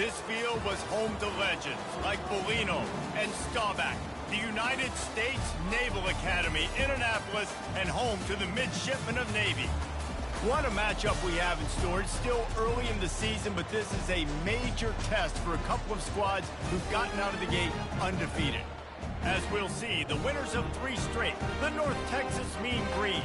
This field was home to legends like Bellino and Staubach, the United States Naval Academy in Annapolis, and home to the Midshipmen of Navy. What a matchup we have in store. It's still early in the season, but this is a major test for a couple of squads who've gotten out of the gate undefeated. As we'll see, the winners of 3 straight, the North Texas Mean Green,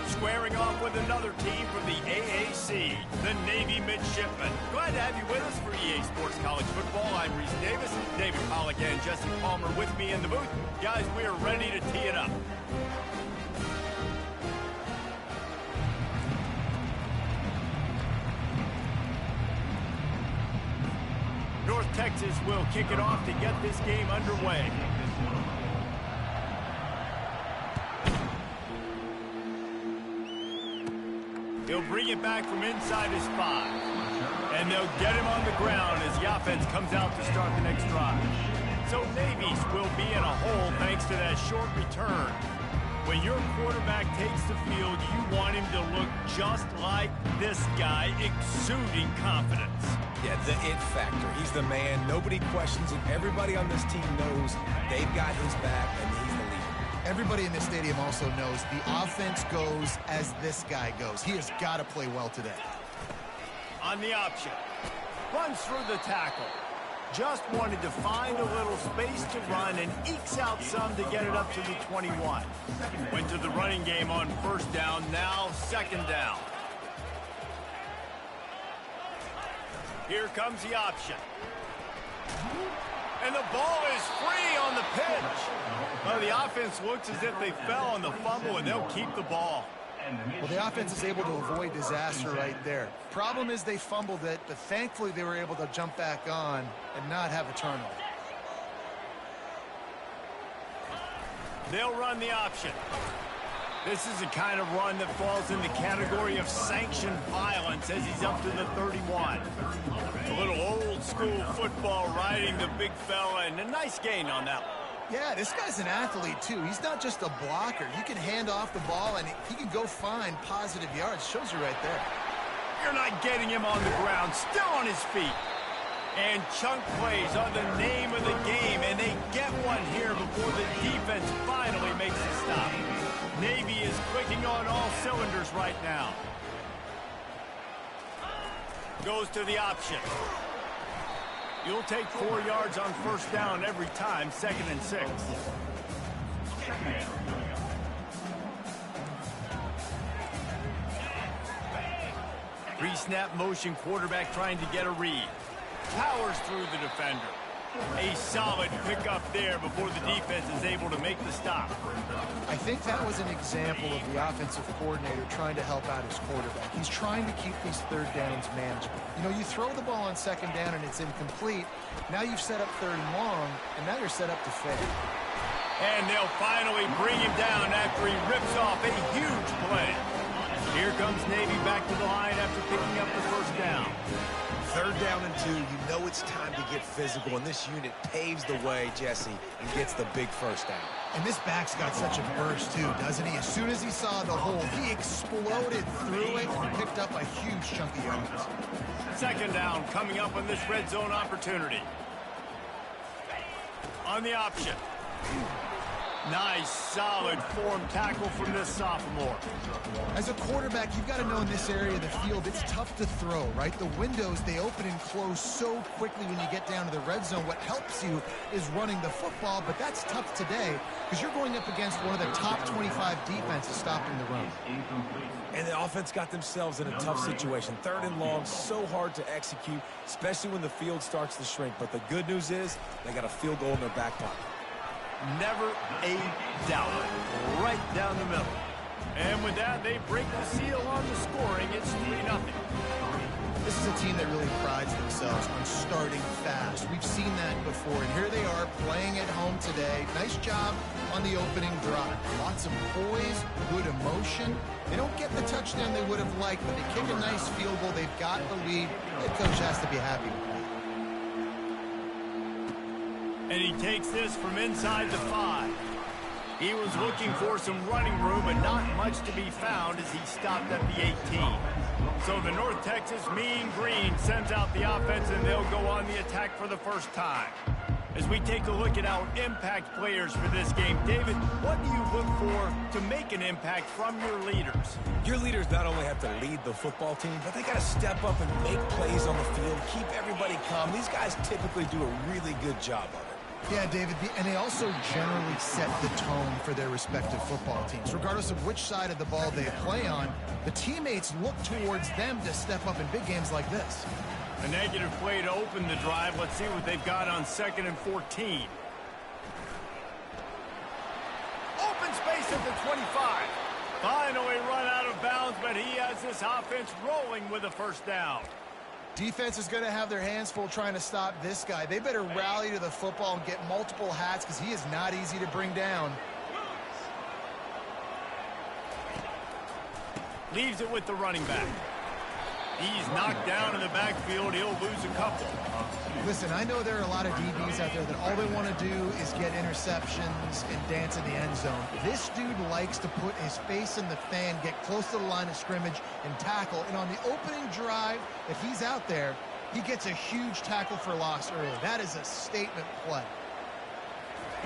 squaring off with another team from the AAC, the Navy Midshipmen. Glad to have you with us for EA Sports College Football. I'm Reese Davis, David Pollack and Jesse Palmer with me in the booth. Guys, we are ready to tee it up. North Texas will kick it off to get this game underway. He'll bring it back from inside his 5. And they'll get him on the ground as the offense comes out to start the next drive. So Navy's will be in a hole thanks to that short return. When your quarterback takes the field, you want him to look just like this guy, exuding confidence. Yeah, the it factor. He's the man. Nobody questions him. Everybody on this team knows they've got his back, and he's the leader. Everybody in this stadium also knows the offense goes as this guy goes. He has got to play well today. On the option. Runs through the tackle. Just wanted to find a little space to run and ekes out some to get it up to the 21. Went to the running game on first down, now second down. Here comes the option. And the ball is free on the pitch. Well, the offense looks as if they fell on the fumble, and they'll keep the ball. Well, the offense is able to avoid disaster right there. Problem is they fumbled it, but thankfully they were able to jump back on and not have a turnover. They'll run the option. This is the kind of run that falls in the category of sanctioned violence as he's up to the 31. A little old-school football riding the big fella, and a nice gain on that one. Yeah, this guy's an athlete, too. He's not just a blocker. You can hand off the ball, and he can go find positive yards. Shows you right there. You're not getting him on the ground. Still on his feet. And chunk plays are the name of the game, and they get one here before the defense finally makes a stop. Navy is clicking on all cylinders right now. Goes to the option. You'll take 4 yards on first down every time, 2nd and 6. Pre-snap motion quarterback trying to get a read. Powers through the defender. A solid pickup there before the defense is able to make the stop. I think that was an example of the offensive coordinator trying to help out his quarterback. He's trying to keep these third downs manageable. You know, you throw the ball on second down and it's incomplete. Now you've set up third and long, and now you're set up to fail. And they'll finally bring him down after he rips off a huge play. Here comes Navy back to the line after picking up the first down. 3rd down and 2, you know it's time to get physical, and this unit paves the way, Jesse, and gets the big first down. And this back's got such a burst, too, doesn't he? As soon as he saw the hole, he exploded through it and picked up a huge chunk of yards. 2nd down coming up on this red zone opportunity. On the option. Nice, solid form tackle from this sophomore. As a quarterback, you've got to know in this area of the field, it's tough to throw, right? The windows, they open and close so quickly when you get down to the red zone. What helps you is running the football, but that's tough today because you're going up against one of the top 25 defenses stopping the run. And the offense got themselves in a tough situation. 3rd and long, so hard to execute, especially when the field starts to shrink. But the good news is they got a field goal in their back pocket. Never a doubt. Right down the middle. And with that, they break the seal on the scoring. It's 3-0. This is a team that really prides themselves on starting fast. We've seen that before, and here they are playing at home today. Nice job on the opening drive. Lots of poise, good emotion. They don't get the touchdown they would have liked, but they kick a nice field goal. They've got the lead. The coach has to be happy with that. And he takes this from inside the 5. He was looking for some running room, but not much to be found as he stopped at the 18. So the North Texas Mean Green sends out the offense, and they'll go on the attack for the first time. As we take a look at our impact players for this game, David, what do you look for to make an impact from your leaders? Your leaders not only have to lead the football team, but they got to step up and make plays on the field, keep everybody calm. These guys typically do a really good job of it. Yeah, David, and they also generally set the tone for their respective football teams. Regardless of which side of the ball they play on, the teammates look towards them to step up in big games like this. A negative play to open the drive. Let's see what they've got on 2nd and 14. Open space at the 25. Finally run out of bounds, but he has this offense rolling with a first down. Defense is going to have their hands full trying to stop this guy. They better rally to the football and get multiple hats because he is not easy to bring down. Leaves it with the running back. He's knocked down in the backfield. He'll lose a couple. Listen, I know there are a lot of DBs out there that all they want to do is get interceptions and dance in the end zone. This dude likes to put his face in the fan, get close to the line of scrimmage, and tackle. And on the opening drive that he's out there, he gets a huge tackle for loss early. That is a statement play.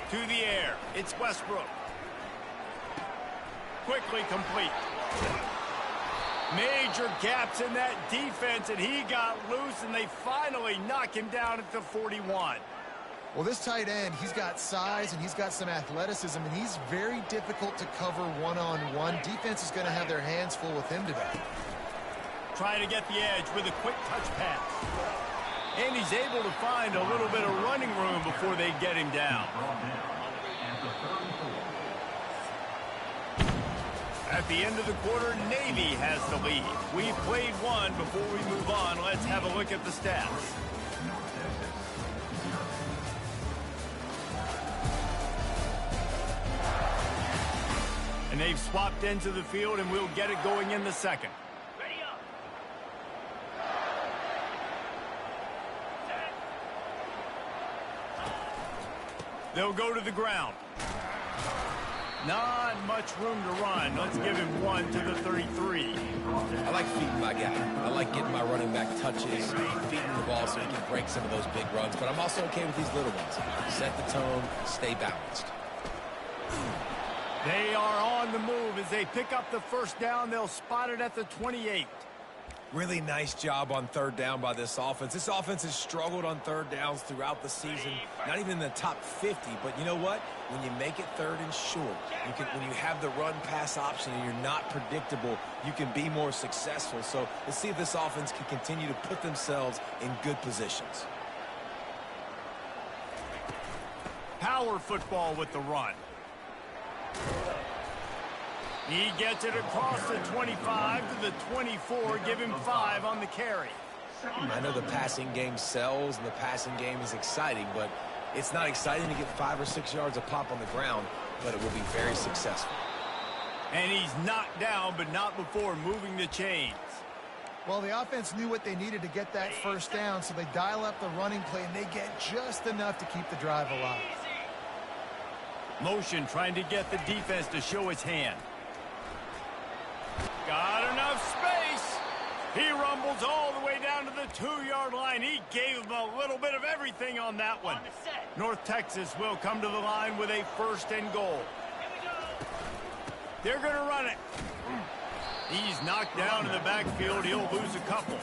To the air. It's Westbrook. Quickly complete. Major gaps in that defense, and he got loose, and they finally knock him down at the 41. Well, this tight end, he's got size, and he's got some athleticism, and he's very difficult to cover one-on-one. Defense is going to have their hands full with him today. Trying to get the edge with a quick touch pass. And he's able to find a little bit of running room before they get him down. At the end of the quarter, Navy has the lead. We've played one. Before we move on, let's have a look at the stats. And they've swapped into the field, and we'll get it going in the second. Ready up. They'll go to the ground. Not much room to run. Let's give him one to the 33. I like feeding my guy. I like getting my running back touches, feeding the ball so he can break some of those big runs. But I'm also okay with these little ones. Set the tone, stay balanced. They are on the move. As they pick up the first down, they'll spot it at the 28. Really nice job on 3rd down by this offense. This offense has struggled on 3rd downs throughout the season. Not even in the top 50, but you know what? When you make it 3rd and short, when you have the run-pass option and you're not predictable, you can be more successful. So let's see if this offense can continue to put themselves in good positions. Power football with the run. He gets it across the 25 to the 24. Give him 5 on the carry. I know the passing game sells and the passing game is exciting, but it's not exciting to get 5 or 6 yards a pop on the ground, but it will be very successful. And he's knocked down, but not before moving the chains. Well, the offense knew what they needed to get that first down, so they dial up the running play, and they get just enough to keep the drive alive. Motion trying to get the defense to show its hand. Got enough space. He rumbles all the way down to the 2-yard line. He gave them a little bit of everything on that one. North Texas will come to the line with a 1st and goal. They're going to run it. He's knocked down in the backfield. He'll lose a couple.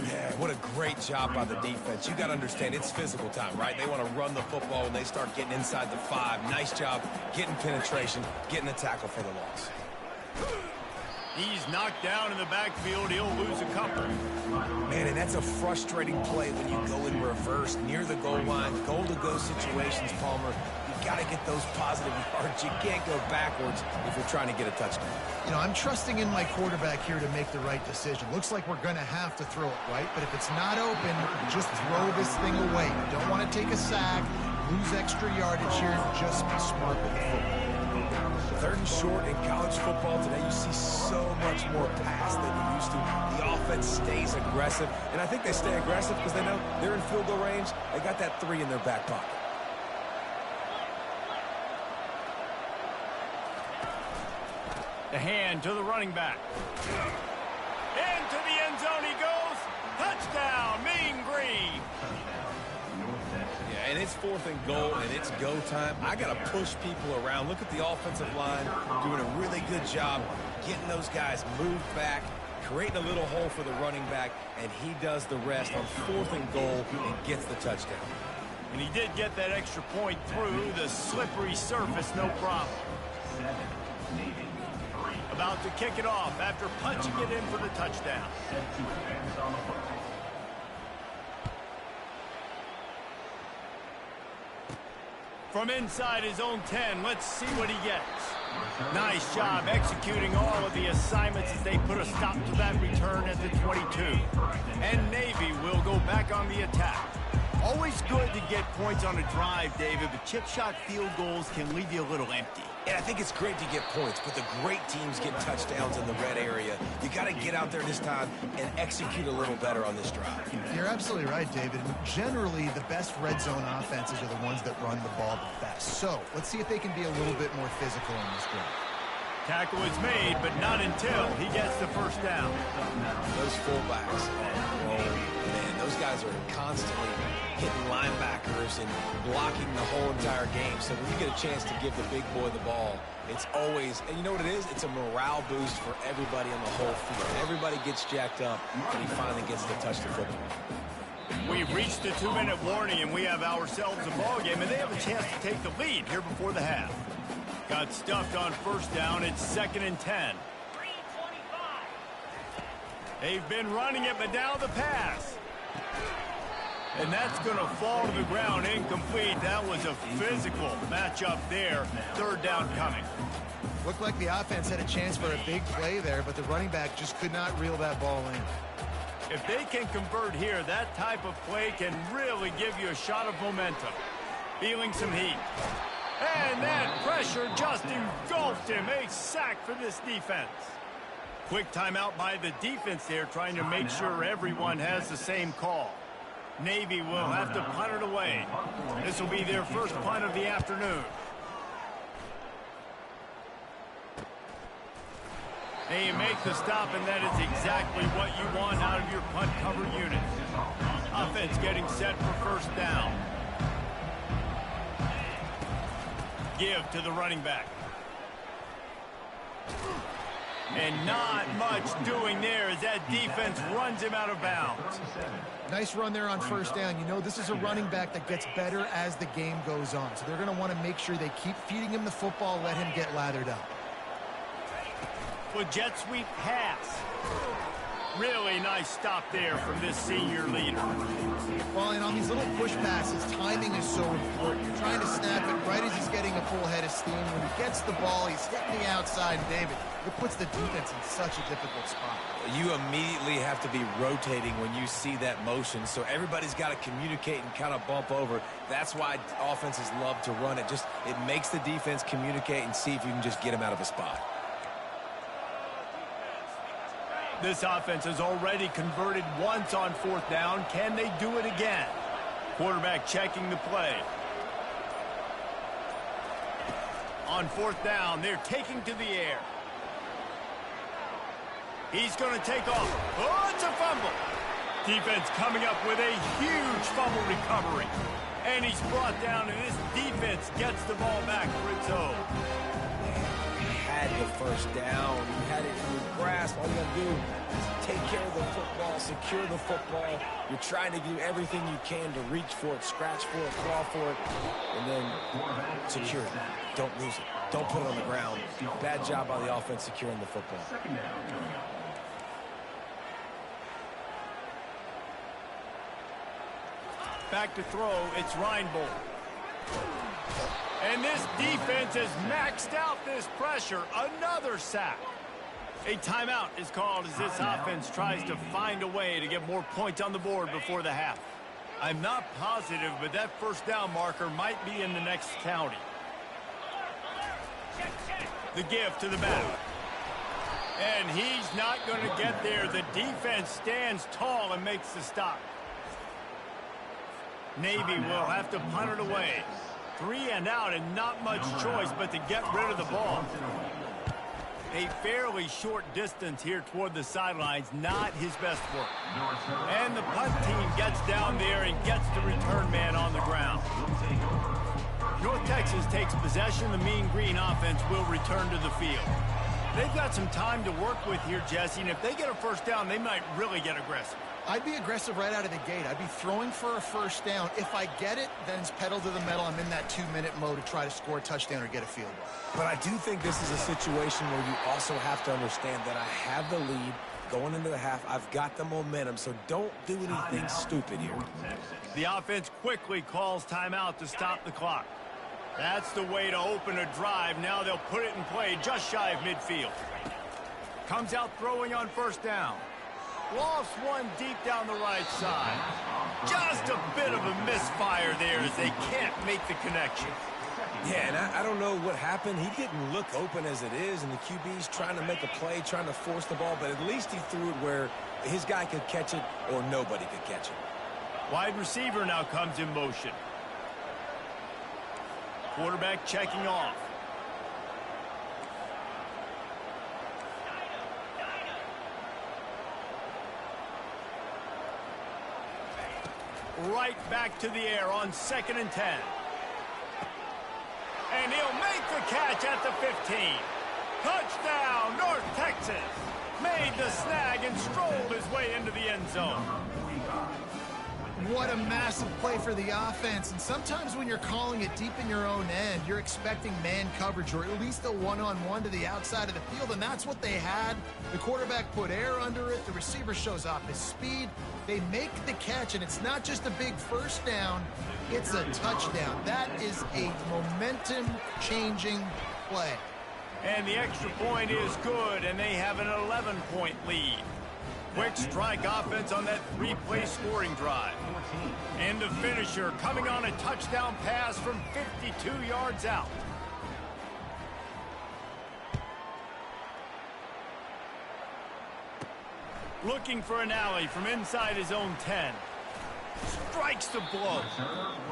Yeah, what a great job by the defense. You got to understand, it's physical time, right? They want to run the football when they start getting inside the 5. Nice job getting penetration, getting the tackle for the loss. He's knocked down in the backfield. He'll lose a couple. Man, and that's a frustrating play when you go in reverse near the goal line. Goal-to-go situations, Palmer. You got to get those positive yards. You can't go backwards if you're trying to get a touchdown. You know, I'm trusting in my quarterback here to make the right decision. Looks like we're going to have to throw it, right? But if it's not open, just throw this thing away. You don't want to take a sack, lose extra yardage here. Just be smart with the football. 3rd and short in college football today, you see so much more pass than you used to. The offense stays aggressive, and I think they stay aggressive because they know they're in field goal range. They got that 3 in their back pocket. The hand to the running back. Into the it's 4th and goal and it's go time, I got to push people around. Look at the offensive line doing a really good job getting those guys moved back, creating a little hole for the running back, and he does the rest on 4th and goal and gets the touchdown. And he did get that extra point through the slippery surface, no problem. About to kick it off after punching it in for the touchdown. From inside his own 10, let's see what he gets. Nice job executing all of the assignments as they put a stop to that return at the 22. And Navy will go back on the attack. Always good to get points on a drive, David, but chip shot field goals can leave you a little empty. And I think it's great to get points, but the great teams get touchdowns in the red area. You got to get out there this time and execute a little better on this drive. You're absolutely right, David. Generally, the best red zone offenses are the ones that run the ball the best. So let's see if they can be a little bit more physical in this drive. Tackle is made, but not until he gets the first down. Those fullbacks, oh man, those guys are constantly hitting linebackers and blocking the whole entire game. So when you get a chance to give the big boy the ball, it's always, and you know what it is? It's a morale boost for everybody on the whole field. Everybody gets jacked up, and he finally gets to touch the football. We've reached the 2-minute warning, and we have ourselves a ball game, and they have a chance to take the lead here before the half. Got stuffed on first down. It's 2nd and 10. They've been running it, but now the pass. And that's going to fall to the ground incomplete. That was a physical matchup there. 3rd down coming. Looked like the offense had a chance for a big play there, but the running back just could not reel that ball in. If they can convert here, that type of play can really give you a shot of momentum. Feeling some heat. And that pressure just engulfed him. A sack for this defense. Quick timeout by the defense there, trying to make sure everyone has the same call. Navy will have to punt it away. This will be their first punt of the afternoon. They make the stop, and that is exactly what you want out of your punt cover unit. Offense getting set for first down. Give to the running back. And not much doing there as that defense runs him out of bounds. Nice run there on first down. You know, this is a running back that gets better as the game goes on. So they're going to want to make sure they keep feeding him the football, let him get lathered up. With jet sweep pass. Really nice stop there from this senior leader. Well, and on these little push passes, timing is so important. You're trying to snap it right as he's getting a full head of steam. When he gets the ball, he's hitting the outside. David, it puts the defense in such a difficult spot. You immediately have to be rotating when you see that motion, so everybody's got to communicate and kind of bump over. That's why offenses love to run it. It makes the defense communicate and see if you can just get him out of a spot. This offense has already converted once on 4th down. Can they do it again? Quarterback checking the play. On 4th down, they're taking to the air. He's going to take off. Oh, it's a fumble. Defense coming up with a huge fumble recovery. And he's brought down, and this defense gets the ball back for its own. Had the first down. You had it in your grasp. All you got to do is take care of the football, secure the football. You're trying to do everything you can to reach for it, scratch for it, claw for it, and then secure it. Don't lose it. Don't put it on the ground. Bad job by the offense securing the football. Back to throw, it's Reinbold. And this defense has maxed out this pressure. Another sack. A timeout is called as this offense tries to find a way to get more points on the board before the half. I'm not positive, but that first down marker might be in the next county. The give to the back. And he's not going to get there. The defense stands tall and makes the stop. Navy will have to punt it away. 3 and out and not much choice but to get rid of the ball. A fairly short distance here toward the sidelines, not his best work. And the punt team gets down there and gets the return man on the ground. North Texas takes possession. The Mean Green offense will return to the field. They've got some time to work with here, Jesse, and if they get a first down, they might really get aggressive. I'd be aggressive right out of the gate. I'd be throwing for a first down. If I get it, then it's pedal to the metal. I'm in that 2-minute mode to try to score a touchdown or get a field goal. But I do think this is a situation where you also have to understand that I have the lead going into the half. I've got the momentum, so don't do anything stupid here. The offense quickly calls timeout to stop the clock. That's the way to open a drive. Now they'll put it in play just shy of midfield. Comes out throwing on first down. Lost one deep down the right side. Just a bit of a misfire there as they can't make the connection. Yeah, and I don't know what happened. He didn't look open as it is, and the QB's trying to make a play, trying to force the ball, but at least he threw it where his guy could catch it or nobody could catch it. Wide receiver now comes in motion. Quarterback checking off. Right back to the air on 2nd and 10. And he'll make the catch at the 15. Touchdown, North Texas. Made the snag and strolled his way into the end zone. What a massive play for the offense. And sometimes when you're calling it deep in your own end, you're expecting man coverage or at least a one-on-one to the outside of the field, and that's what they had. The quarterback put air under it. The receiver shows off his speed. They make the catch, and it's not just a big first down. It's a touchdown. That is a momentum-changing play. And the extra point is good, and they have an 11-point lead. Quick strike offense on that 3-play scoring drive. And the finisher coming on a touchdown pass from 52 yards out. Looking for an alley from inside his own 10. Strikes the blow.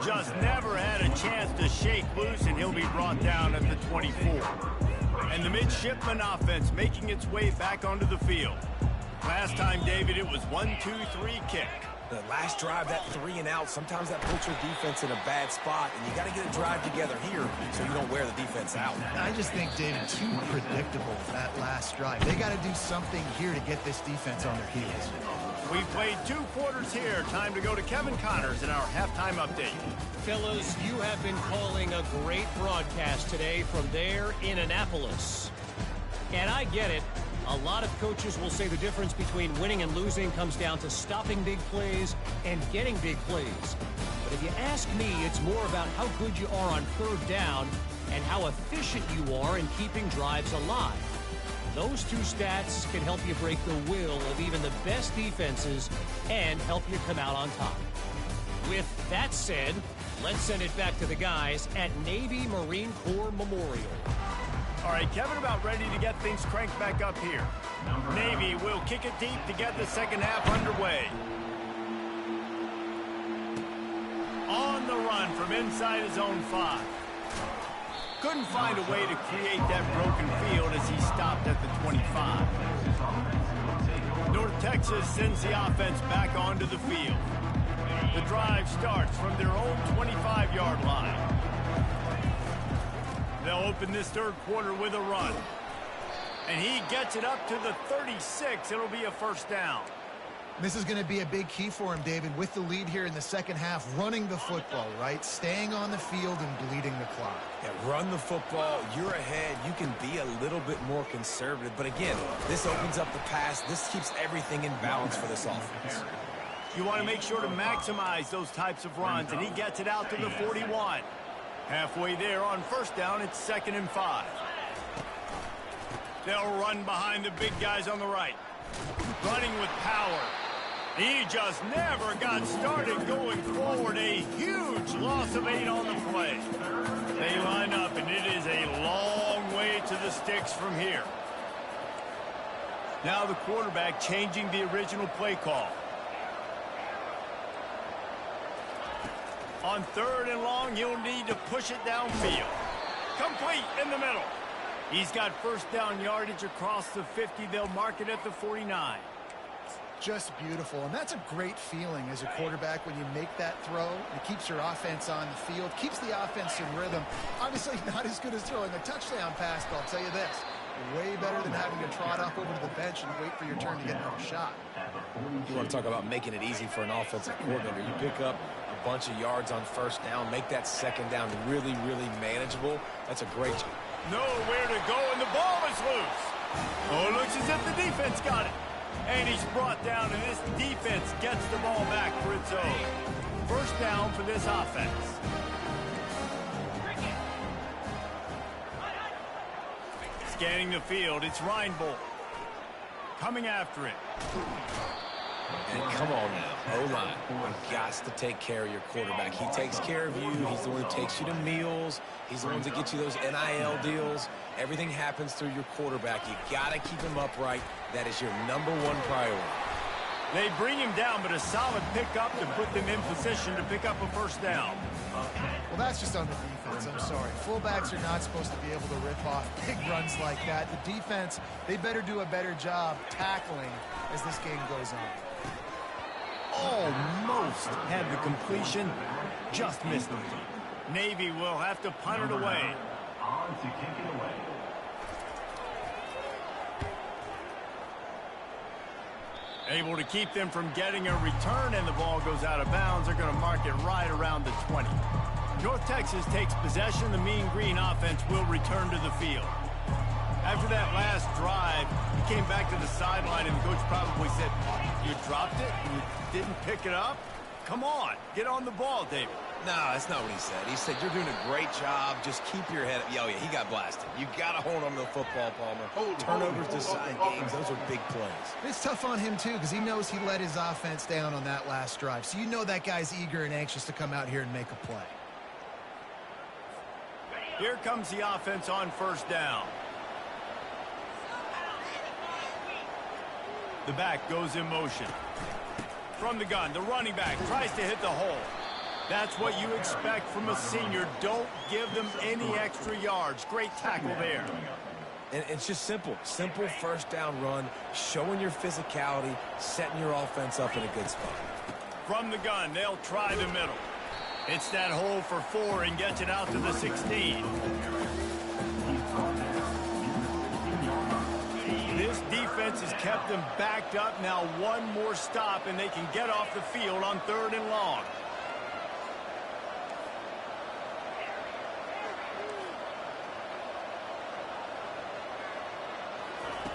Just never had a chance to shake loose, and he'll be brought down at the 24. And the midshipman offense making its way back onto the field. Last time, David, it was 1-2-3 kick. The last drive, that 3 and out, sometimes that puts your defense in a bad spot, and you got to get a drive together here so you don't wear the defense out. I just think, David, too predictable that last drive. They got to do something here to get this defense on their heels. We've played 2 quarters here. Time to go to Kevin Connors in our halftime update. Fellas, you have been calling a great broadcast today from there in Annapolis. And I get it. A lot of coaches will say the difference between winning and losing comes down to stopping big plays and getting big plays. But if you ask me, it's more about how good you are on third down and how efficient you are in keeping drives alive. Those 2 stats can help you break the will of even the best defenses and help you come out on top. With that said, let's send it back to the guys at Navy Marine Corps Memorial. All right, Kevin, about ready to get things cranked back up here. Navy will kick it deep to get the second half underway. On the run from inside his own 5. Couldn't find a way to create that broken field as he stopped at the 25. North Texas sends the offense back onto the field. The drive starts from their own 25-yard line. They'll open this third quarter with a run. And he gets it up to the 36. It'll be a first down. This is going to be a big key for him, David, with the lead here in the second half, running the football, right? Staying on the field and bleeding the clock. Yeah, run the football. You're ahead. You can be a little bit more conservative. But again, this opens up the pass. This keeps everything in balance for this offense. You want to make sure to maximize those types of runs, and he gets it out to the 41. Halfway there on first down, it's 2nd and 5. They'll run behind the big guys on the right. Running with power. He just never got started going forward. A huge loss of 8 on the play. They line up, and it is a long way to the sticks from here. Now the quarterback changing the original play call. On 3rd and long, he'll need to push it downfield. Complete in the middle. He's got first down yardage across the 50. They'll mark it at the 49. Just beautiful, and that's a great feeling as a quarterback when you make that throw. It keeps your offense on the field, keeps the offense in rhythm. Obviously not as good as throwing a touchdown pass, but I'll tell you this, way better than having to trot off over to the bench and wait for your turn to get another shot. You want to talk about making it easy for an offensive coordinator. You pick up a bunch of yards on first down, make that second down really, really manageable. That's a great job. Nowhere to go, and the ball is loose. Oh, it looks as if the defense got it. And he's brought down, and this defense gets the ball back for its own. First down for this offense. Scanning the field, it's Reinbold. Coming after it. And come on now, O-line, you've got to take care of your quarterback. He takes care of you. He's the one who takes you to meals. He's the one that gets you those NIL deals. Everything happens through your quarterback. You got to keep him upright. That is your #1 priority. They bring him down, but a solid pickup to put them in position to pick up a first down. Well, that's just on the defense. I'm sorry. Fullbacks are not supposed to be able to rip off big runs like that. The defense, they better do a better job tackling as this game goes on. Almost had the completion, just missed it. Navy will have to punt it away. On to kick it away. Able to keep them from getting a return, and the ball goes out of bounds. They're going to mark it right around the 20. North Texas takes possession. The Mean Green offense will return to the field. After that last drive, he came back to the sideline, and the coach probably said, "You dropped it? You didn't pick it up? Come on, get on the ball, David." No, that's not what he said. He said, you're doing a great job. Just keep your head up. Oh, yeah, he got blasted. You got to hold on to the football, Palmer. Turnovers decide games. Those are big plays. It's tough on him, too, because he knows he let his offense down on that last drive. So you know that guy's eager and anxious to come out here and make a play. Here comes the offense on first down. The back goes in motion. From the gun, the running back tries to hit the hole. That's what you expect from a senior. Don't give them any extra yards. Great tackle there. And it's just simple. Simple first down run, showing your physicality, setting your offense up in a good spot. From the gun, they'll try the middle. It's that hole for 4 and gets it out to the 16. This defense has kept them backed up. Now one more stop, and they can get off the field on 3rd and long.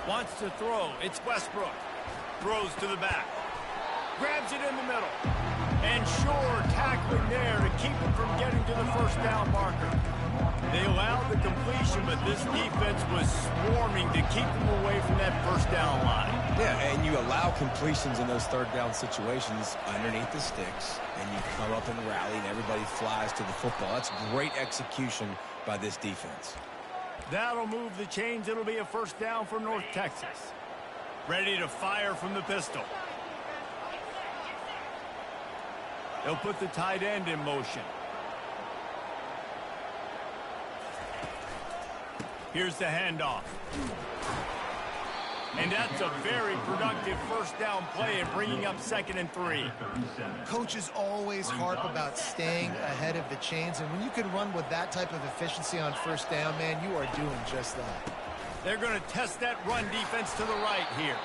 Wants to throw. It's Westbrook. Throws to the back. Grabs it in the middle. And sure, tackling there to keep him from getting to the first down marker. They allowed the completion, but this defense was swarming to keep them away from that first down line. Yeah, and you allow completions in those 3rd down situations underneath the sticks, and you come up and rally, and everybody flies to the football. That's great execution by this defense. That'll move the chains. It'll be a first down for North Texas. Ready to fire from the pistol. They'll put the tight end in motion. Here's the handoff. And that's a very productive first down play and bringing up 2nd and 3. Coaches always harp about staying ahead of the chains, and when you can run with that type of efficiency on first down, man, you are doing just that. They're going to test that run defense to the right here.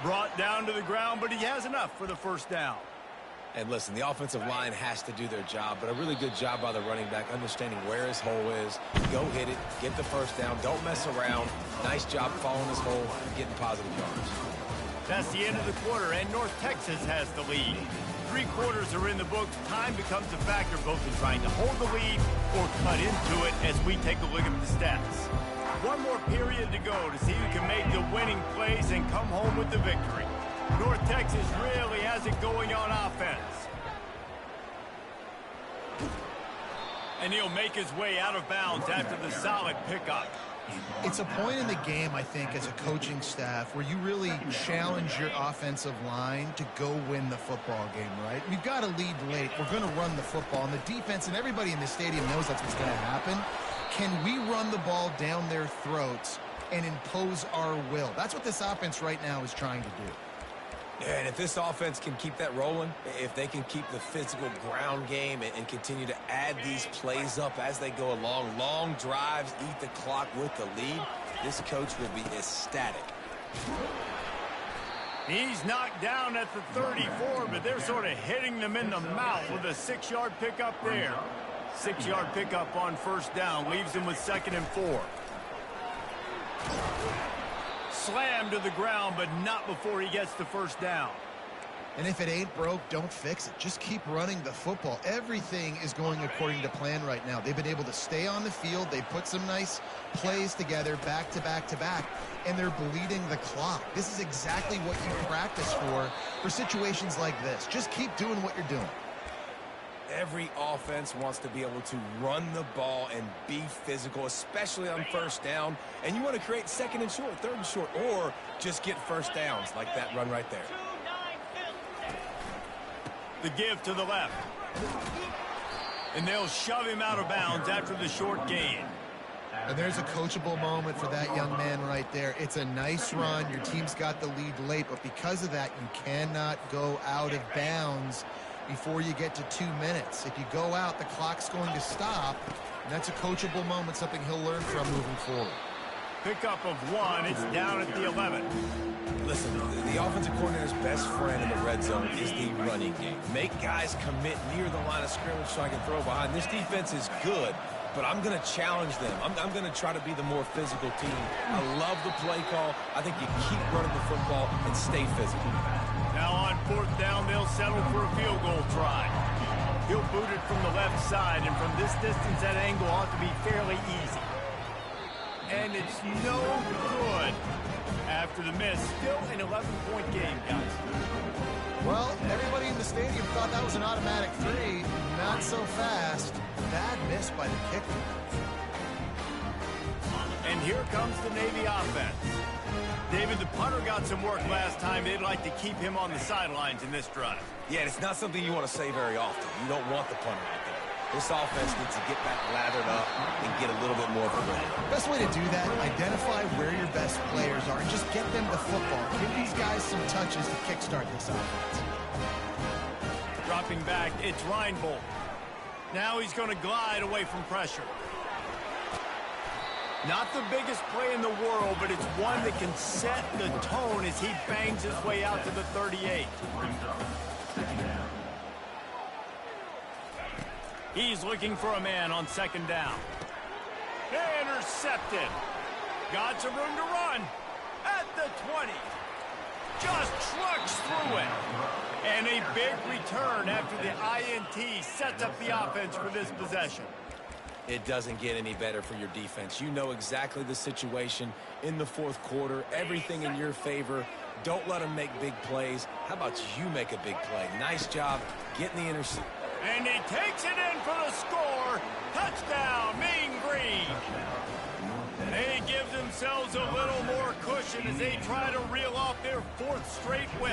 Brought down to the ground, but he has enough for the first down. And listen, the offensive line has to do their job, but a really good job by the running back understanding where his hole is. Go hit it, get the first down, don't mess around. Nice job following his hole and getting positive yards. That's the end of the quarter, and North Texas has the lead. 3 quarters are in the books. Time becomes a factor both in trying to hold the lead or cut into it as we take a look at the stats. One more period to go to see who can make the winning plays and come home with the victory. North Texas really has it going on offense. And he'll make his way out of bounds after the solid pickup. It's a point in the game, I think, as a coaching staff where you really challenge your offensive line to go win the football game, right? We've got to lead late. We're going to run the football. And the defense and everybody in the stadium knows that's what's going to happen. can we run the ball down their throats and impose our will? That's what this offense right now is trying to do. Yeah, and if this offense can keep that rolling, if they can keep the physical ground game and continue to add these plays up as they go along, long drives, eat the clock with the lead, this coach will be ecstatic. He's knocked down at the 34, but they're sort of hitting them in the mouth with a 6-yard pickup there. 6-yard pickup on first down leaves them with 2nd and 4. Slammed to the ground, but not before he gets the first down. And if it ain't broke, don't fix it. Just keep running the football. Everything is going according to plan right now. They've been able to stay on the field. They put some nice plays together back to back to back, and they're bleeding the clock. This is exactly what you practice for situations like this. Just keep doing what you're doing. Every offense wants to be able to run the ball and be physical, especially on first down. And you want to create 2nd and short, 3rd and short, or just get first downs like that run right there. The give to the left. And they'll shove him out of bounds after the short gain. And there's a coachable moment for that young man right there. It's a nice run. Your team's got the lead late, but because of that, you cannot go out of bounds before you get to 2 minutes. If you go out, the clock's going to stop, and that's a coachable moment, something he'll learn from moving forward. Pickup of 1. It's down at the 11. Listen, the offensive coordinator's best friend in the red zone is the running game. Make guys commit near the line of scrimmage so I can throw behind. This defense is good, but I'm going to challenge them. I'm going to try to be the more physical team. I love the play call. I think you keep running the football and stay physical. Now on 4th down, they'll settle for a field goal try. He'll boot it from the left side, and from this distance, that angle ought to be fairly easy. And it's no good. After the miss, still an 11-point game, guys. Well, everybody in the stadium thought that was an automatic 3. Not so fast. Bad miss by the kicker. And here comes the Navy offense. David, the punter got some work last time. They'd like to keep him on the sidelines in this drive. Yeah, it's not something you want to say very often. You don't want the punter out there. This offense needs to get back lathered up and get a little bit more of a win. Best way to do that, identify where your best players are and just get them the football. Give these guys some touches to kickstart this offense. Dropping back, it's Reinbold. Now he's going to glide away from pressure. Not the biggest play in the world, but it's one that can set the tone as he bangs his way out to the 38. He's looking for a man on 2nd down. Intercepted. Got some room to run. At the 20. Just trucks through it. And a big return after the INT sets up the offense for this possession. It doesn't get any better for your defense. You know exactly the situation in the 4th quarter. Everything in your favor. Don't let them make big plays. How about you make a big play? Nice job getting the interception. And he takes it in for the score. Touchdown, Mean Green. They give themselves a little more cushion as they try to reel off their 4th straight win.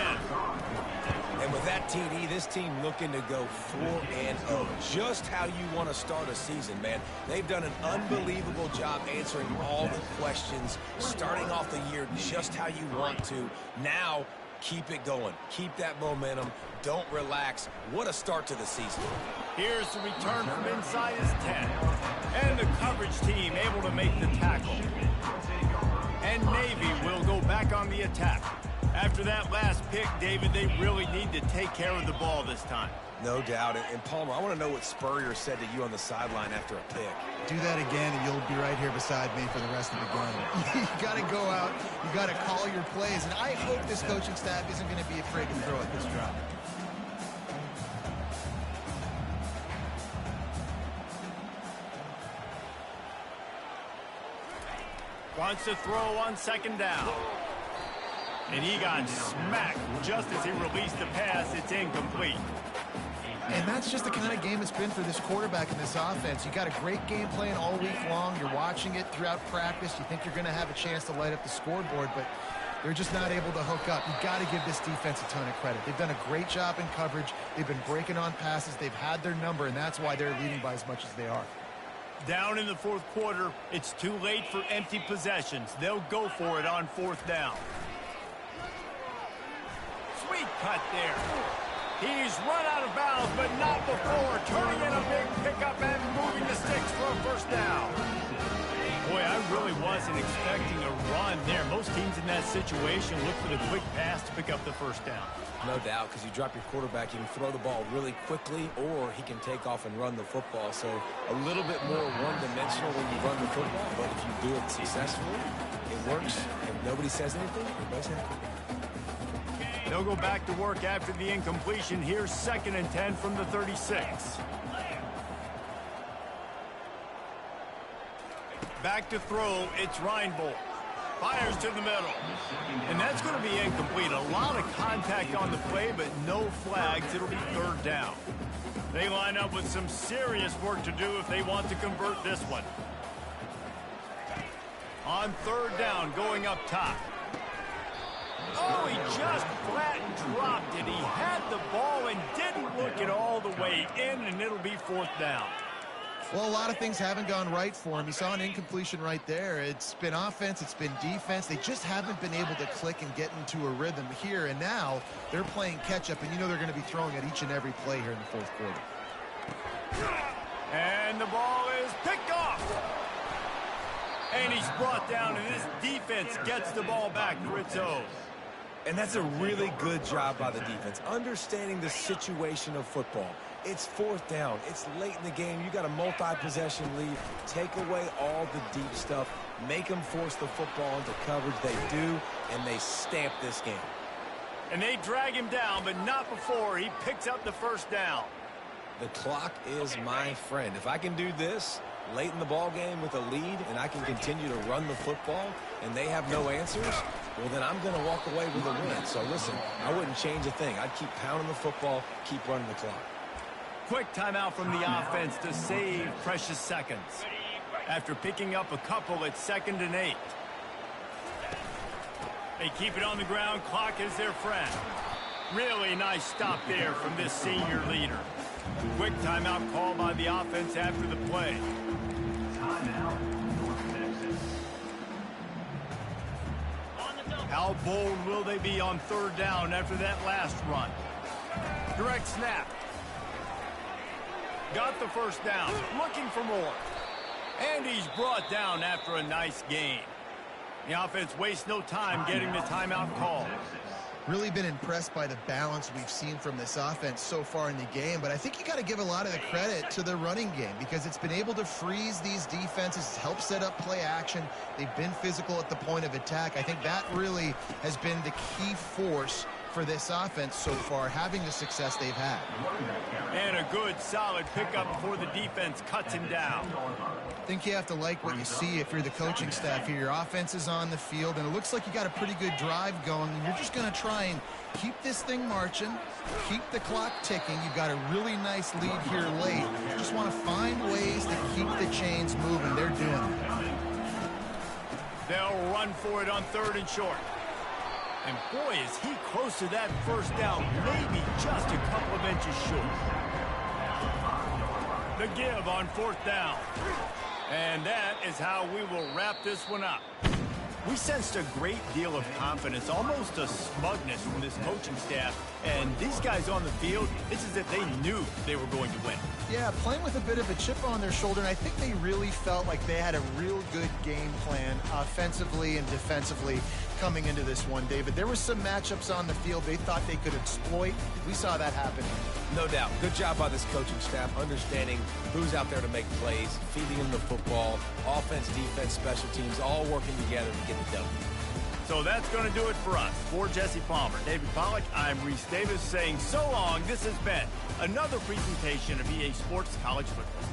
And with that TD, this team looking to go 4-0. Just how you want to start a season, man. They've done an unbelievable job answering all the questions, starting off the year just how you want to. Now, keep it going. Keep that momentum. Don't relax. What a start to the season. Here's the return from inside his 10. And the coverage team able to make the tackle. And Navy will go back on the attack. After that last pick, David, they really need to take care of the ball this time. No doubt. And Palmer, I want to know what Spurrier said to you on the sideline after a pick. Do that again, and you'll be right here beside me for the rest of the game. You got to go out. You got to call your plays. And I hope this coaching staff isn't going to be afraid to throw at this drive. Wants to throw on 2nd down. And he got smacked just as he released the pass. It's incomplete. And that's just the kind of game it's been for this quarterback in this offense. You got a great game plan all week long. You're watching it throughout practice. You think you're going to have a chance to light up the scoreboard, but they're just not able to hook up. You've got to give this defense a ton of credit. They've done a great job in coverage. They've been breaking on passes. They've had their number, and that's why they're leading by as much as they are. Down in the fourth quarter, it's too late for empty possessions. They'll go for it on fourth down. Sweet cut there. He's run out of bounds, but not before turning in a big pickup and moving the sticks for a first down. Boy, I really wasn't expecting a run there. Most teams in that situation look for the quick pass to pick up the first down. No doubt, because you drop your quarterback, you can throw the ball really quickly, or he can take off and run the football. So a little bit more one-dimensional when you run the football, but if you do it successfully, it works. If nobody says anything, everybody's happy. They'll go back to work after the incompletion. Here's 2nd and 10 from the 36. Back to throw, it's Reinbold. Fires to the middle. And that's going to be incomplete. A lot of contact on the play, but no flags. It'll be 3rd down. They line up with some serious work to do if they want to convert this one. On 3rd down, going up top. Oh, he just flat dropped it. He had the ball and didn't look it all the way in, and it'll be 4th down. Well, a lot of things haven't gone right for him. You saw an incompletion right there. It's been offense, it's been defense. They just haven't been able to click and get into a rhythm here, and now they're playing catch-up, and you know they're going to be throwing at each and every play here in the fourth quarter. And the ball is picked off. And he's brought down, and this defense gets the ball back for its own. And that's a really good job by the defense, understanding the situation of football. It's 4th down. It's late in the game. You got a multi-possession lead. Take away all the deep stuff. Make them force the football into coverage. They do, and they stamp this game. And they drag him down, but not before he picks up the first down. The clock is my friend. If I can do this late in the ball game with a lead and I can continue to run the football and they have no answers, well, then I'm going to walk away with a win. So, listen, I wouldn't change a thing. I'd keep pounding the football, keep running the clock. Quick timeout from the offense to save precious seconds. After picking up a couple, it's 2nd and 8. They keep it on the ground. Clock is their friend. Really nice stop there from this senior leader. Quick timeout called by the offense after the play. How bold will they be on 3rd down after that last run? Direct snap. Got the first down. Looking for more. And he's brought down after a nice gain. The offense wastes no time getting the timeout call. Really been impressed by the balance we've seen from this offense so far in the game, but I think you got to give a lot of the credit to the running game because it's been able to freeze these defenses, help set up play action. They've been physical at the point of attack. I think that really has been the key force for this offense so far, having the success they've had. And a good, solid pickup before the defense cuts him down. I think you have to like what you see if you're the coaching staff here. Your offense is on the field, and it looks like you got a pretty good drive going, and you're just going to try and keep this thing marching, keep the clock ticking. You've got a really nice lead here late. You just want to find ways to keep the chains moving. They're doing it. They'll run for it on 3rd and short. And boy, is he close to that first down, maybe just a couple of inches short. The give on 4th down. And that is how we will wrap this one up. We sensed a great deal of confidence, almost a smugness from this coaching staff. And these guys on the field, it's as if they knew they were going to win. Yeah, playing with a bit of a chip on their shoulder, and I think they really felt like they had a real good game plan offensively and defensively coming into this one, David. There were some matchups on the field they thought they could exploit. We saw that happen. No doubt. Good job by this coaching staff, understanding who's out there to make plays, feeding them the football, offense, defense, special teams, all working together to get the W. So that's going to do it for us. For Jesse Palmer, David Pollack, I'm Reese Davis saying so long. This has been another presentation of EA Sports College Football.